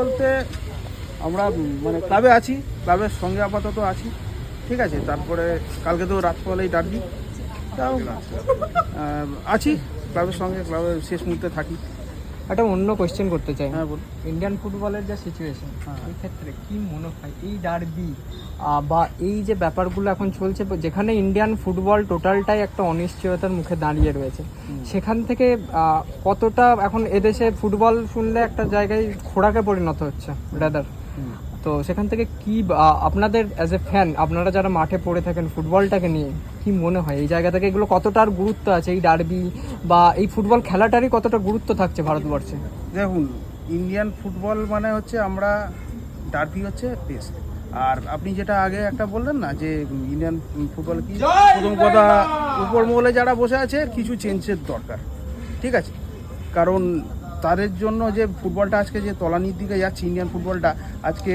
বলতে আমরা মানে ক্লাবে আছি, ক্লাবের সঙ্গে আপাতত আছি, ঠিক আছে। তারপরে কালকে তো রাতবেলায় ডাকবি, তাও আছি ক্লাবের সঙ্গে, ক্লাবের শেষ মুহূর্তে থাকি। একটা অন্য কোয়েশ্চেন করতে চাই। হ্যাঁ বল। ইন্ডিয়ান ফুটবলের যা সিচুয়েশন, এই ক্ষেত্রে কি মনে হয় এই ডার্বি বা এই যে ব্যাপারগুলো এখন চলছে, যেখানে ইন্ডিয়ান ফুটবল টোটালটাই একটা অনিশ্চয়তার মুখে দাঁড়িয়ে রয়েছে, সেখান থেকে কতটা এখন এদেশে ফুটবল শুনলে একটা জায়গায় খোরাকে পরিণত হচ্ছে ব্রাদার। তো সেখান থেকে কি আপনাদের অ্যাজ এ ফ্যান, আপনারা যারা মাঠে পড়ে থাকেন ফুটবলটাকে নিয়ে, কি মনে হয় এই জায়গা থেকে এগুলো কতটার গুরুত্ব আছে, এই ডার্বি বা এই ফুটবল খেলাটারই কতটা গুরুত্ব থাকছে ভারতবর্ষে? দেখুন, ইন্ডিয়ান ফুটবল মানে হচ্ছে আমরা ডার্বি হচ্ছে বেস্ট। আর আপনি যেটা আগে একটা বললেন না যে ইন্ডিয়ান ফুটবল কি, প্রথম কথা উপর মহলে যারা বসে আছে কিছু চেঞ্জের দরকার, ঠিক আছে। কারণ তাদের জন্য যে ফুটবলটা আজকে যে তলানির দিকে যাচ্ছে, ইন্ডিয়ান ফুটবলটা আজকে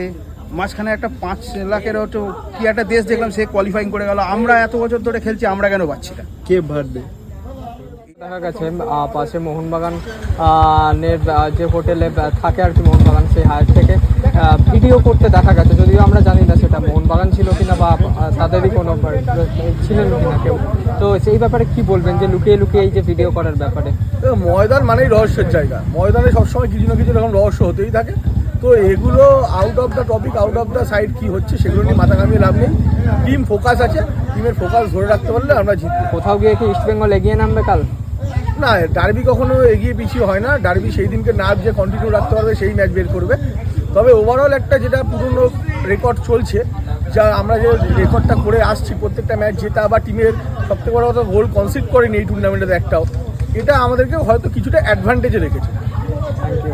মাঝখানে একটা 5 লাখের হয়তো কি একটা দেশ দেখলাম সে কোয়ালিফাইং করে গেল, আমরা এত বছর ধরে খেলছি, আমরা কেন পাচ্ছি না? কে ভাববে? দেখা গেছে পাশে মোহনবাগান যে হোটেলে থাকে আর কি মোহনবাগান, সেই হায়ার থেকে ভিডিও করতে দেখা গেছে, যদিও আমরা জানি না সেটা মোহনবাগান ছিল কিনা বা তাদেরই কোনো ছিলেন কিনা কেউ। তো সেই ব্যাপারে কি বলবেন যে লুকিয়ে লুকিয়ে এই যে ভিডিও করার ব্যাপারে? ময়দান মানেই রহস্যের জায়গা, ময়দানে সবসময় কিছু না কিছু এরকম রহস্য হতেই থাকে। তো এগুলো out of the topic, out of the side কি হচ্ছে সেগুলো নিয়ে মাথা ঘামিয়ে লাভ নেই। টিম ফোকাস আছে, টিমের ফোকাস ধরে রাখতে পারলে আমরা জিতবো। কোথাও গিয়ে কি ইস্টবেঙ্গল এগিয়ে নামবে কাল? না, ডার্বি কখনো এগিয়ে পিছিয়ে হয় না। ডার্বি সেই দিনকে নাচ যে কন্টিনিউ রাখতে পারবে সেই ম্যাচ বের করবে। তবে ওভারঅল একটা যেটা পুরনো রেকর্ড চলছে, যা আমরা যে রেকর্ডটা করে আসছি প্রত্যেকটা ম্যাচ জেতা বা টিমের সবথেকে বড় কথা গোল কনসিড করেনি এই টুর্নামেন্টের একটাও, এটা আমাদেরকে হয়তো কিছুটা অ্যাডভান্টেজে রেখেছে। Thank you.